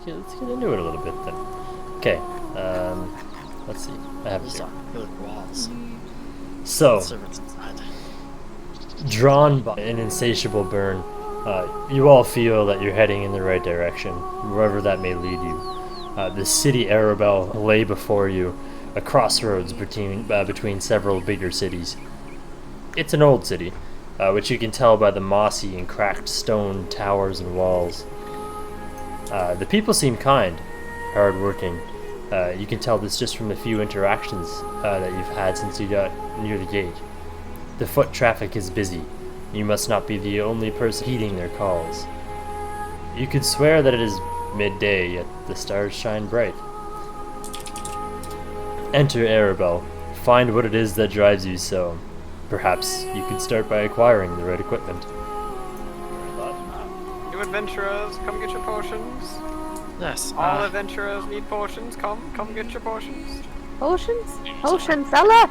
let's get into it a little bit then. Okay. Let's see. I have it These here. are good walls. So, Servants inside. drawn by an insatiable burn, you all feel that you're heading in the right direction, wherever that may lead you. The city Arabel lay before you, a crossroads between several bigger cities. It's an old city, which you can tell by the mossy and cracked stone towers and walls. The people seem kind, hard-working. You can tell this just from the few interactions that you've had since you got near the gate. The foot traffic is busy. You must not be the only person heeding their calls. You could swear that it is midday, yet the stars shine bright. Enter Arabel. Find what it is that drives you so. Perhaps you could start by acquiring the right equipment. You adventurers, come get your potions. Yes. All adventurers need potions. Come get your potions. Potions? Potions, Ella!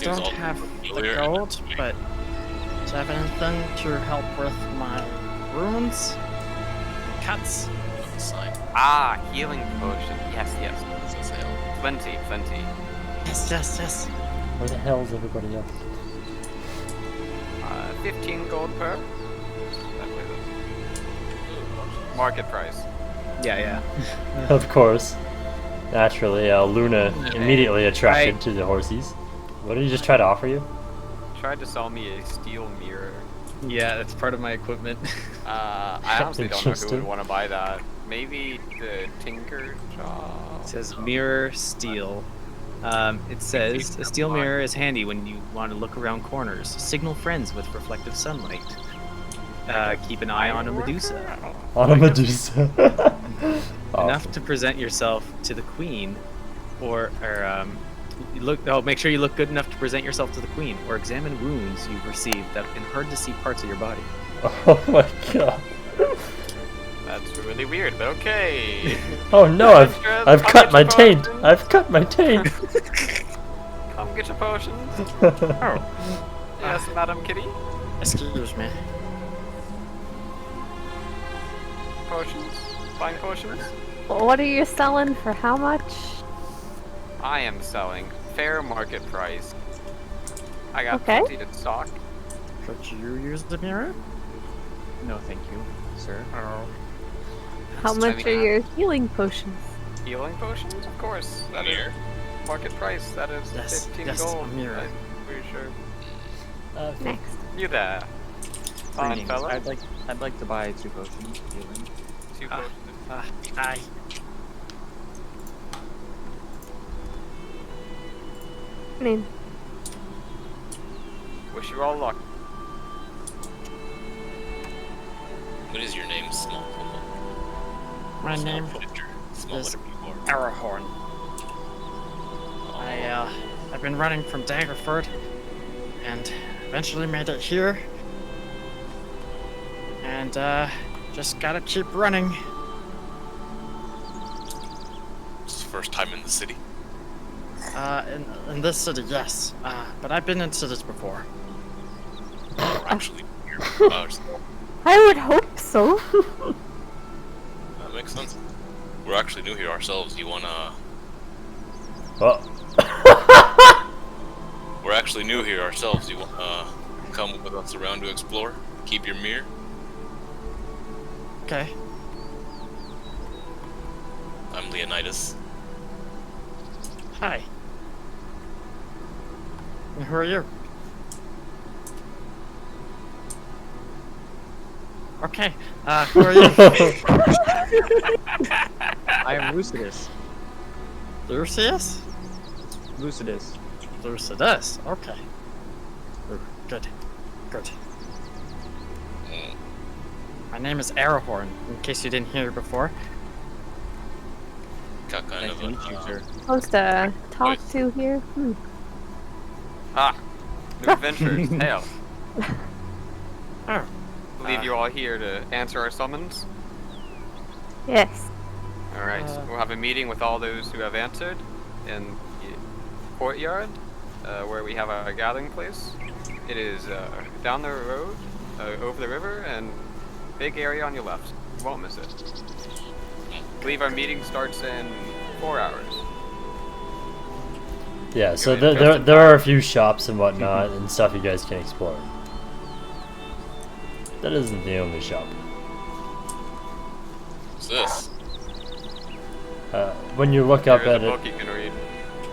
Don't have the gold, but do you have anything to help with my wounds? Cuts? Ah, healing potion. Yes. Plenty. Yes. Where the hell's everybody else? 15 gold per. Market price. Yeah. Of course. Naturally, Luna immediately attracted to the horsies. What did he just try to offer you? Tried to sell me a steel mirror. Yeah, that's part of my equipment. I honestly don't know who Interesting. would want to buy that. Maybe the tinker job. It says mirror steel. It says a steel mirror is handy when you want to look around corners. Signal friends with reflective sunlight. Keep an eye on a Medusa. On a Medusa. Enough to present yourself to the queen, or make sure you look good enough to present yourself to the queen, or examine wounds you've received that in hard to see parts of your body. Oh my god. That's really weird, but okay. Oh no, I've cut my taint. Potions. I've cut my taint. Come get your potions. Oh. Yes, Madam Kitty. Excuse me. Potions. Buying potions. What are you selling for how much? I am selling fair market price. I got Okay. plenty to stock. Could you use the mirror? No, thank you, sir. Oh. How much are your healing potions? Healing potions, of course. That is market price. That is Yes, 15 yes, gold. a mirror. I'm pretty sure. Next. You there, fine Greetings. fella. I'd like to buy 2 potions. Healing. 2 potions. Hi. I mean, Wish you all luck. What is your name, small people? My name Small is letter before. Arahorn. I've been running from Daggerford, and eventually made it here. And just gotta keep running. It's the first time in the city. In this city, yes. But I've been in cities before. We're actually here. I would hope so. That makes sense. We're actually new here ourselves. You wanna? Well, We're actually new here ourselves. You wanna come with us around to explore? Keep your mirror. Okay. I'm Leonidas. Hi. And who are you? Okay. Who are you? I am Lucidus. Lucius? Lucidus. Lucidus. Okay. Good. Mm. My name is Arahorn, in case you didn't hear before. Got kind Nice of to meet you, sir. Supposed to talk to here? Ah, new adventurers. Hail. Oh. Believe you all here to answer our summons. Yes. All right. We'll have a meeting with all those who have answered in the courtyard, where we have our gathering place. It is down the road, over the river, and big area on your left. You won't miss it. believe our meeting starts in 4 hours. Yeah, so Go in just in there are a time. few shops and whatnot and stuff you guys can explore. That isn't the only shop. What's this? When you look up There is at a it, book you can read.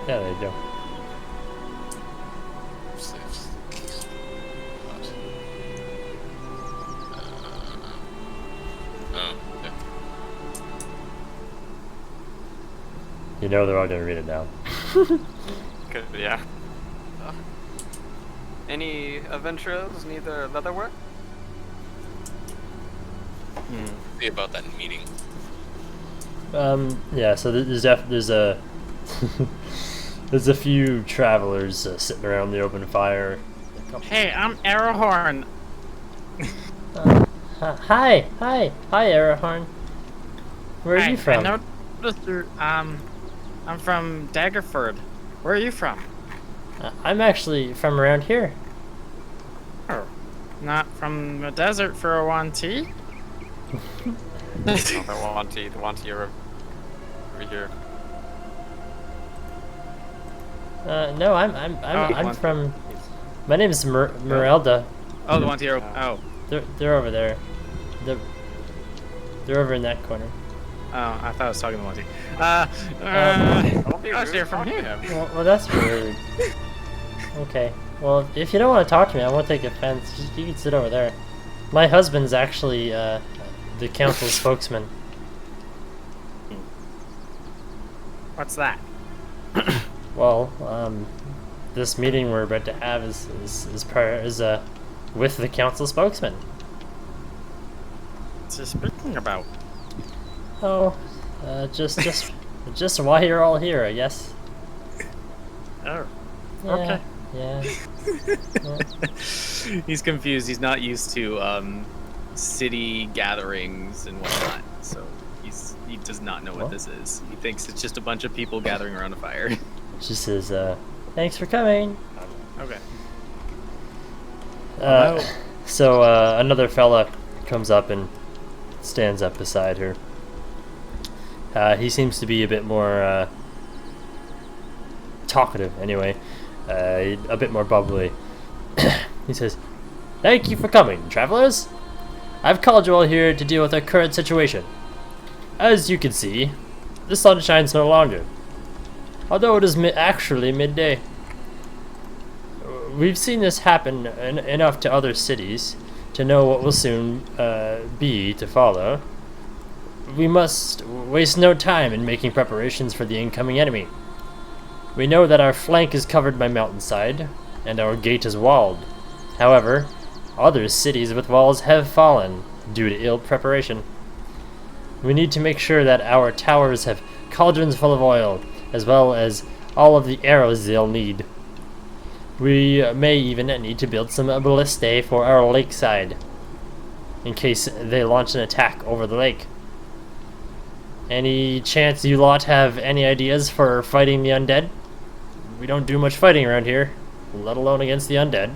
yeah, there you go. Saves. What? Oh, okay. You know they're all gonna read it now. Yeah. Any adventurers need their leatherwork? See about that meeting. Yeah. So there's a there's a few travelers sitting around the open fire. Hey, I'm Arrowhorn. Hi, Arahorn. Where are you from? I noticed you're, I'm from Daggerford. Where are you from? I'm actually from around here. Oh, not from the desert for a 1T? No, the Wanty are over here. No, I'm one- from. My name is Merelda. Oh, the one to your. Oh. They're over there. They're over in that corner. Oh, I thought I was talking to Monty. Don't be I was rude here from talking here. to him. Well, that's rude. Okay. Well, if you don't want to talk to me, I won't take offense. You can sit over there. My husband's actually the council spokesman. What's that? Well, this meeting we're about to have is with the council spokesman. What's he speaking about? Oh, just why you're all here, I guess. Oh, Yeah, okay. Yeah. He's confused. He's not used to city gatherings and whatnot, so he does not know what What? this is. He thinks it's just a bunch of people gathering around a fire. She says, thanks for coming. Okay. So another fella comes up and stands up beside her. He seems to be a bit more talkative, anyway. A bit more bubbly. He says, "Thank you for coming, travelers. I've called you all here to deal with our current situation. As you can see, the sun shines no longer, although it is actually midday. We've seen this happen enough to other cities to know what will soon be to follow. We must waste no time in making preparations for the incoming enemy. We know that our flank is covered by mountainside, and our gate is walled. However, other cities with walls have fallen due to ill preparation. We need to make sure that our towers have cauldrons full of oil, as well as all of the arrows they'll need. We may even need to build some ballistae for our lakeside, in case they launch an attack over the lake. Any chance you lot have any ideas for fighting the undead? We don't do much fighting around here, let alone against the undead."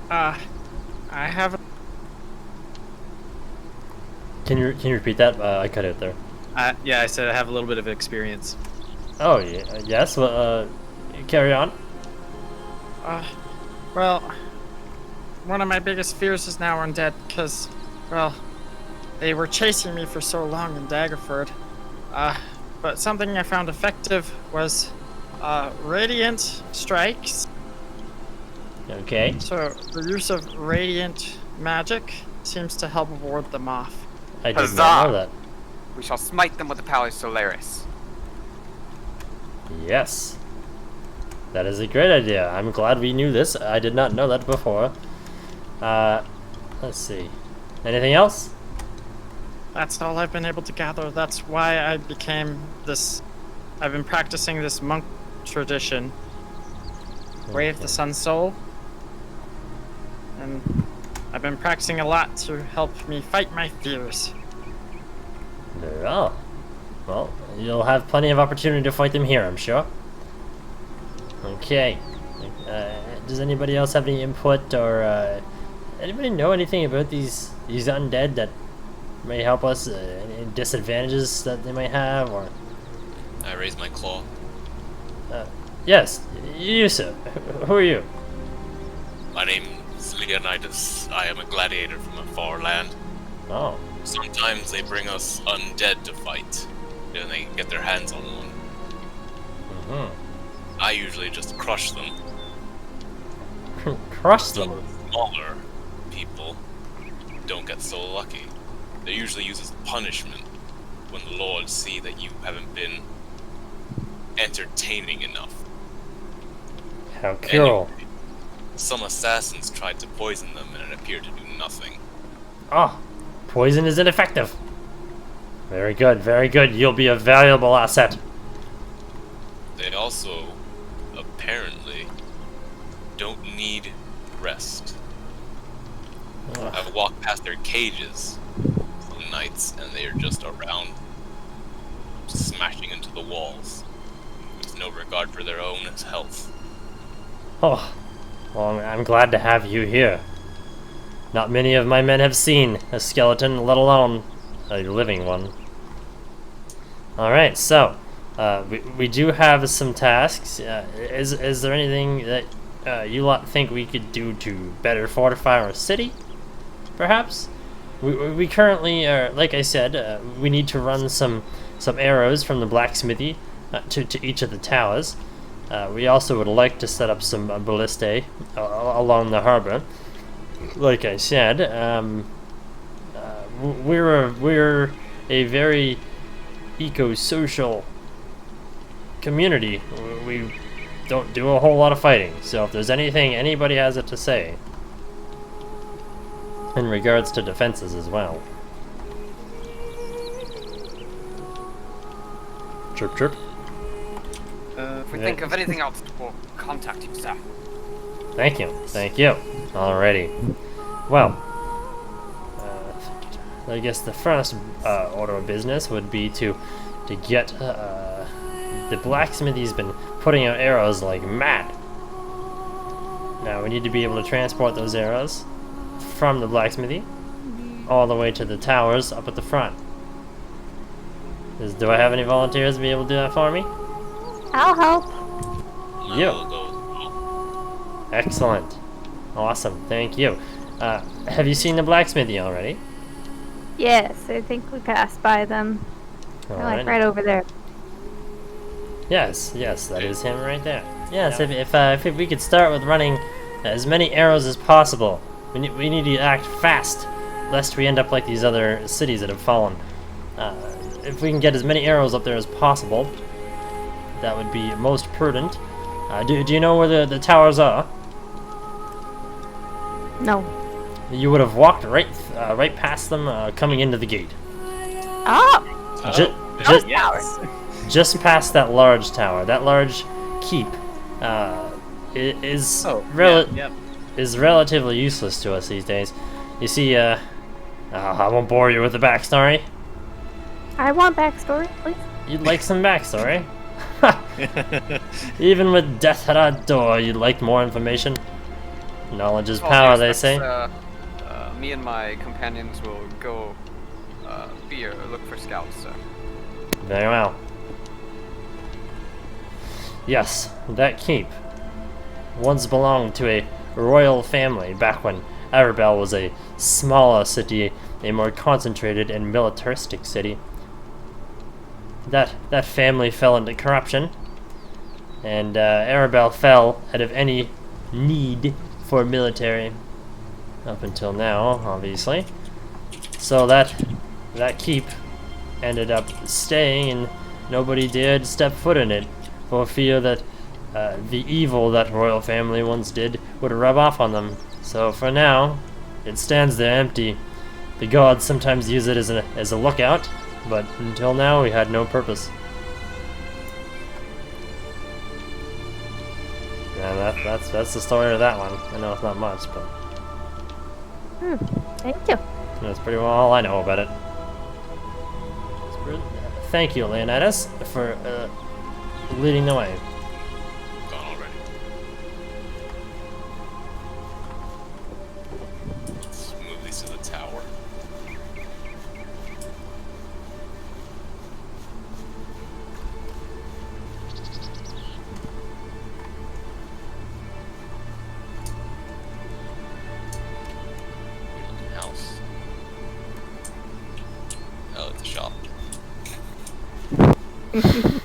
I have. Can you repeat that? I cut out there. Yeah, I said I have a little bit of experience. Oh, yeah, yes. Well, carry on. Well, one of my biggest fears is now undead because, well, they were chasing me for so long in Daggerford. But something I found effective was radiant strikes. Okay. So the use of radiant magic seems to help ward them off. I did Huzzah! not know that. We shall smite them with the power of Solaris. Yes. That is a great idea. I'm glad we knew this. I did not know that before. Let's see. Anything else? That's all I've been able to gather. That's why I became this. I've been practicing this monk tradition, Way of the Sun Soul. And I've been practicing a lot to help me fight my fears. Oh. Well, you'll have plenty of opportunity to fight them here, I'm sure. Okay. Does anybody else have any input, or anybody know anything about these undead that may help us? Any disadvantages that they might have, or? I raise my claw. Yes, you sir. Who are you? My name is Leonidas. I am a gladiator from a far land. Oh. Sometimes they bring us undead to fight, and they get their hands on one. I usually just crush them. Crush Some them. of the smaller people don't get so lucky. They're usually used as punishment when the lords see that you haven't been entertaining enough. How cruel. Anyway, some assassins tried to poison them and it appeared to do nothing. Oh, poison is ineffective. Very good, very good. You'll be a valuable asset. They also, apparently, don't need rest. Ugh. I've walked past their cages some nights and they are just around smashing into the walls with no regard for their own health. Oh, well, I'm glad to have you here. Not many of my men have seen a skeleton, let alone a living one. Alright, so, we do have some tasks. Is there anything that you lot think we could do to better fortify our city? Perhaps? We currently are, like I said, we need to run some arrows from the blacksmithy to each of the towers. We also would like to set up some ballistae along the harbor. Like I said, we're a very eco-social community. We don't do a whole lot of fighting, so if there's anything anybody has it to say in regards to defenses as well. Chirp chirp. If we think of anything else, we'll contact you, sir. Thank you, thank you. Alrighty. Well, I guess the first order of business would be to get the blacksmithy's been putting out arrows like mad. Now we need to be able to transport those arrows from the blacksmithy all the way to the towers up at the front. Do I have any volunteers to be able to do that for me? I'll help. You. I'll go as well. Excellent. Awesome. Thank you. Have you seen the blacksmithy already? Yes, I think we passed by them. They're like Alright. right over there. Yes, that is him right there. Yes, if we could start with running as many arrows as possible. We need to act fast, lest we end up like these other cities that have fallen. If we can get as many arrows up there as possible, that would be most prudent. Do you know where the towers are? No. You would have walked right past them coming into the gate. Oh! Just past that large tower. That large keep is is relatively useless to us these days. You see, I won't bore you with the backstory. I want backstory, please. You'd like some backstory? Even with death at our door, you'd like more information? Knowledge is power, they say. Me and my companions will go look for scouts, sir. Very well. Yes, that keep once belonged to a royal family back when Arabel was a smaller city, a more concentrated and militaristic city. That family fell into corruption, and Arabel fell out of any need for military up until now, obviously. So that keep ended up staying, and nobody dared step foot in it for fear that the evil that royal family once did would rub off on them. So for now, it stands there empty. The gods sometimes use it as a lookout, but until now we had no purpose. Yeah, that's the story of that one. I know it's not much, but Thank you. that's pretty well all I know about it. Thank you, Leonidas, for leading the way. Gone already. Let's move these to the tower. On the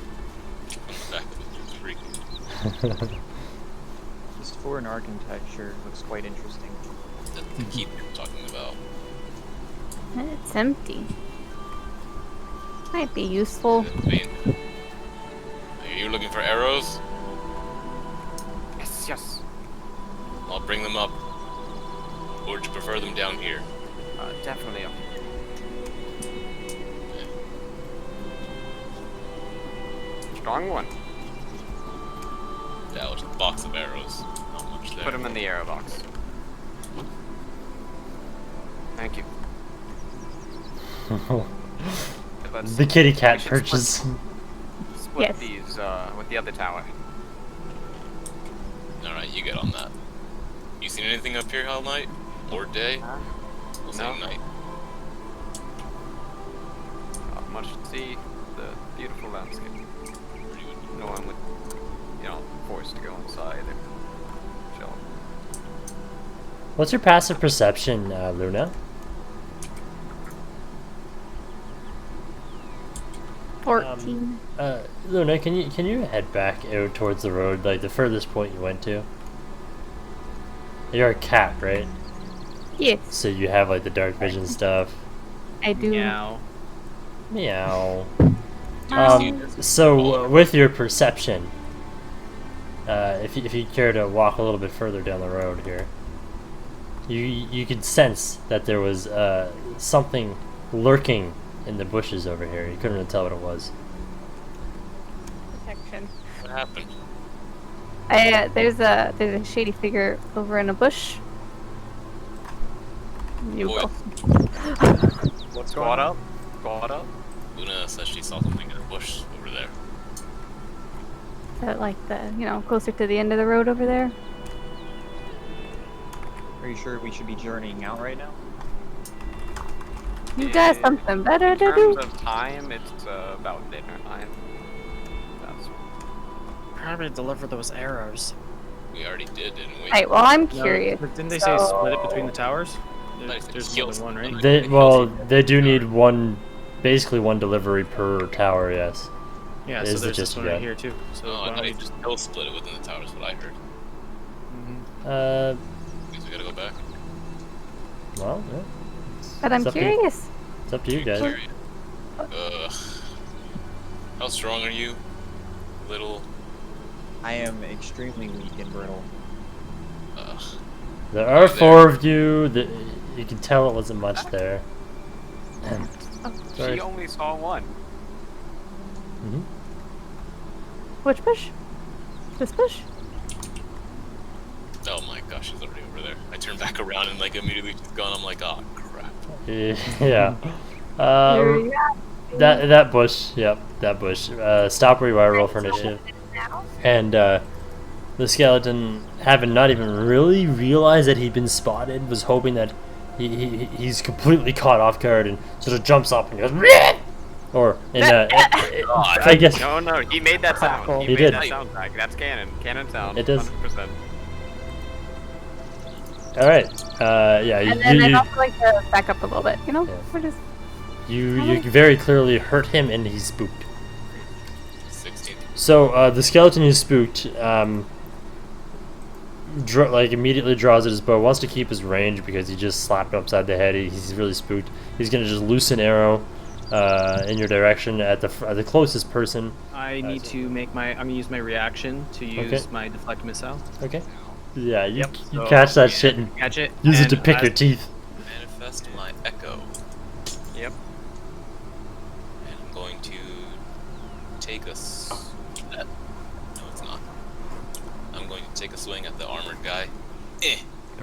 back of it, there's freaking. This foreign architecture looks quite interesting. That's the keep you're talking about. It's empty. Might be useful. Are you looking for arrows? Yes, yes. I'll bring them up. Or would you prefer them down here? Definitely. Strong one. Yeah, just a box of arrows. Not much there. Put them in the arrow box. Thank you. Let's- The kitty we cat should perches. Split Yes. these with the other tower. Alright, you get on that. You seen anything up here all night? Or day? We'll say No. night. Not much to see. The beautiful landscape. Pretty good. No one would, forced to go inside or chill. What's your passive perception, Luna? 14. Luna, can you head back out towards the road, like the furthest point you went to? You're a cat, right? Yes, So you have like the dark vision stuff. I do. Meow. Meow. Um, So with your perception, if you care to walk a little bit further down the road here, you could sense that there was something lurking in the bushes over here. You couldn't really tell what it was. protection. What happened? There's a shady figure over in a bush. You Boy. go. What's Squad up. Squad up. Luna says she saw something in a bush over there. Is that like closer to the end of the road over there? Are you sure we should be journeying out right now? You got something better In to terms do? of time, it's about dinner time. That's Probably deliver those arrows. We already did, didn't we? Right, well, I'm No, curious. but didn't they say split it between the towers? Nice. There's more than one, right? They do need basically one delivery per tower. Yes. Yeah, Is so it there's just this one right yet? here too. So No, why I don't thought we you just still split it within the towers, what I heard. Guess we gotta go back. Well, yeah. But I'm It's up to you. curious. It's up to you guys. Curious. How strong are you? Little. I am extremely weak and brittle. There are four of you. You can tell it wasn't much there. Sorry. She only saw one. Mhm. Which bush? This bush? Oh my gosh, she's already over there. I turn back around and like immediately she's gone. I'm like, oh crap. Yeah. Here you go. That bush. Yep, that bush. Stop where you are. Roll for initiative. And the skeleton, having not even really realized that he'd been spotted, was hoping that he's completely caught off guard and sort of jumps up and goes, "Bleh!" Or in I guess No, he made that sound. He made did. that sound back. That's canon. Canon sound. It is. 100%. All right. Yeah. And then I'd also like to back up a little bit. Yeah. We're just. You very clearly hurt him and he's spooked. 16. So the skeleton who's spooked, immediately draws at his bow. Wants to keep his range because he just slapped him upside the head. He's really spooked. He's gonna just loose an arrow in your direction at the closest person. I need to make I'm gonna use my reaction to use my deflect missile. Okay. Yeah, you So, catch that shit and Catch it. use it to and pick your as- teeth. Manifest my echo. Yep. And I'm going to take no, it's not. I'm going to take a swing at the armored guy.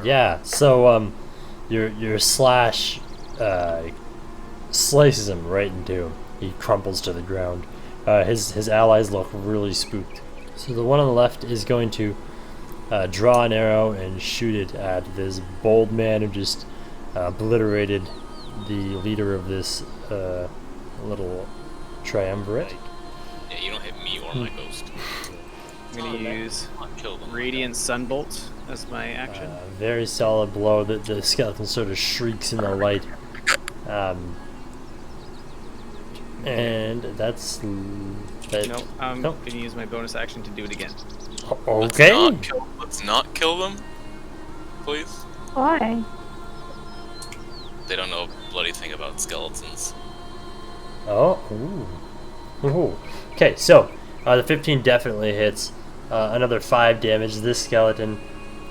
Yeah. So your slash slices him right in two. He crumples to the ground. His allies look really spooked. So the one on the left is going to draw an arrow and shoot it at this bold man who just obliterated the leader of this little triumvirate. Yeah, you don't hit me or my ghost. I'm gonna use Come on, kill them. Radiant Sunbolt as my action. Very solid blow. The skeleton sort of shrieks in the light. And that's that. No, I'm Nope. gonna use my bonus action to do it again. Okay. Let's not kill them, please. Why? They don't know a bloody thing about skeletons. Oh. Ooh. Ooh. Okay, so the 15 definitely hits. Another 5 damage. This skeleton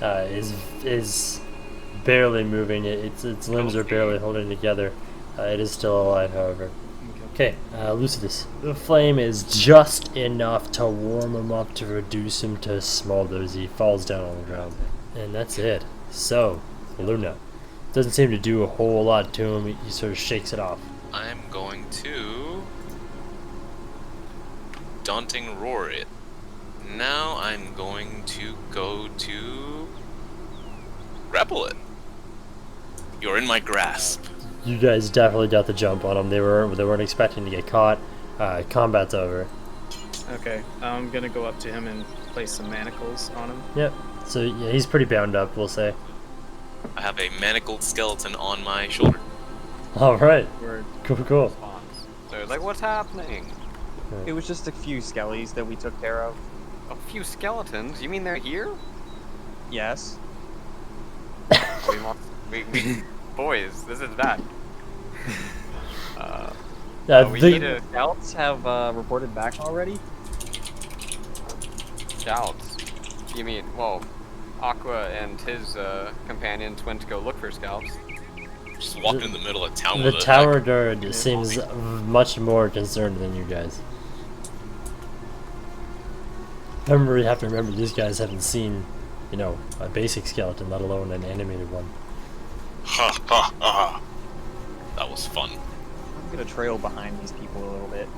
is barely moving. Its limbs are barely holding together. It is still alive, however. Okay, Lucidus. The flame is just enough to warm him up to reduce him to smolders. He falls down on the ground. And that's it. So, Luna. Doesn't seem to do a whole lot to him. He sort of shakes it off. I'm going to daunting roar it. Now I'm going to go to grapple it. You're in my grasp. You guys definitely got the jump on him. They weren't expecting to get caught. Combat's over. Okay, I'm gonna go up to him and place some manacles on him. Yep. So yeah, he's pretty bound up, we'll say. I have a manacled skeleton on my shoulder. All right. Word. Cool. Response. So like, what's happening? It was just a few skellies that we took care of. A few skeletons? You mean they're here? Yes. we boys, this is bad. We The- need a Scouts have reported back already? scouts. You mean, well, Aqua and his companions went to go look for scouts. Just walking in the middle of town The with tower guard seems much more concerned than you guys. Remember, you have to remember these guys haven't seen, a basic skeleton, let alone an animated one. Ha ha ha. That was fun. I'm gonna trail behind these people a little bit.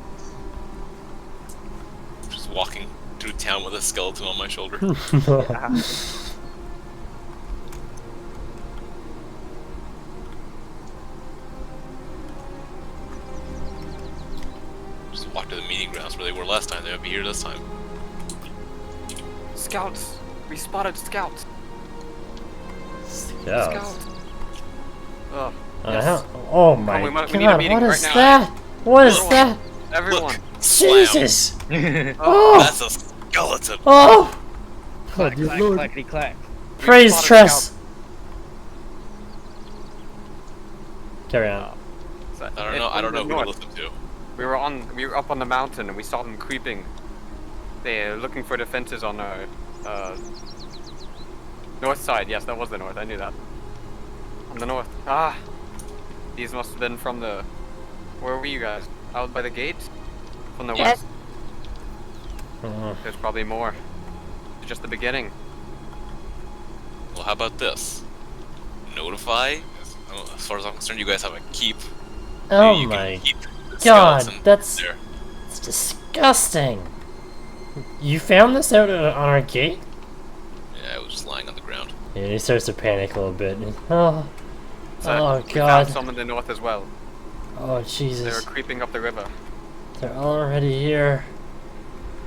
Just walking through town with a skeleton on my shoulder. Just walk to the meeting grounds where they were last time. They'll be here this time. Scouts! We spotted scouts! Scouts. Oh, Oh my we need a god, meeting what right is now. that? What is Everyone. that? everyone! Look, slam. Jesus! Oh, That's a skeleton. Oh! Clack, Good clack, lord. clackety clack. Praise spotted Tress! Carry on. So I don't know who to listen to. We were up on the mountain and we saw them creeping. They're looking for defenses on our north side. Yes, that was the north. I knew that. On the north. Ah, these must have been from the. Where were you guys? Out by the gate? From the Yes. west. There's probably more. It's just the beginning. Well, how about this? Notify. As far as I'm concerned, you guys have a keep. Oh You can my keep the god, skeleton that's there. it's disgusting. You found this out on our gate? Yeah, it was just lying on the ground. And he starts to panic a little bit. Oh, So oh we god. found some in the north as well. Oh They were Jesus. creeping up the river. They're already here.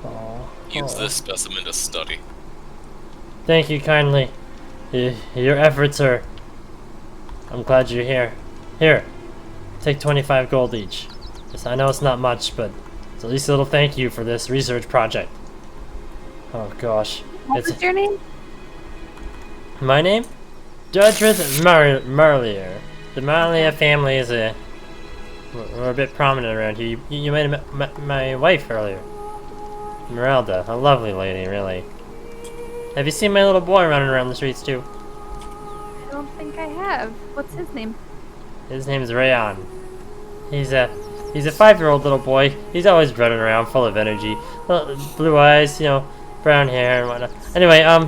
Oh. Use oh. this specimen to study. Thank you kindly. Your efforts are... I'm glad you're here. Here, take 25 gold each. Yes, I know it's not much, but it's at least a little thank you for this research project. Oh gosh. What's your name? My name? Dudrith Marlier. The Marlier family is we're a bit prominent around here. You might have met my wife earlier. Merelda, a lovely lady, really. Have you seen my little boy running around the streets too? I don't think I have. What's his name? His name's Rayon. He's a 5-year-old little boy. He's always running around, full of energy. Blue eyes, brown hair and whatnot. Anyway, yeah,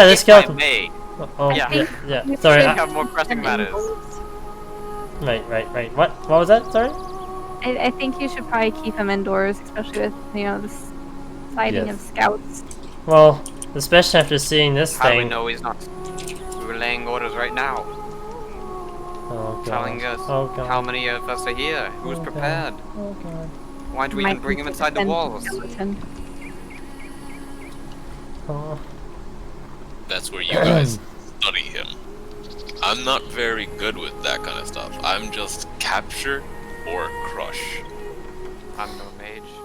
this If I skeleton. may, Oh, Yeah. yeah. You Sorry. should I have more pressing send matters. invoice. Right. What was that? Sorry. I think you should probably keep him indoors, especially with the sighting Yes. of scouts. Well, especially after seeing this How do we thing. know he's not? We were laying orders right now, Oh god. telling us Oh god. how many of us are here, who's Oh, God. prepared. Oh god. Why do we Might even bring him need to inside the defend walls? skeleton. Oh. That's where you guys study him. I'm not very good with that kind of stuff. I'm just capture or crush. I'm no mage.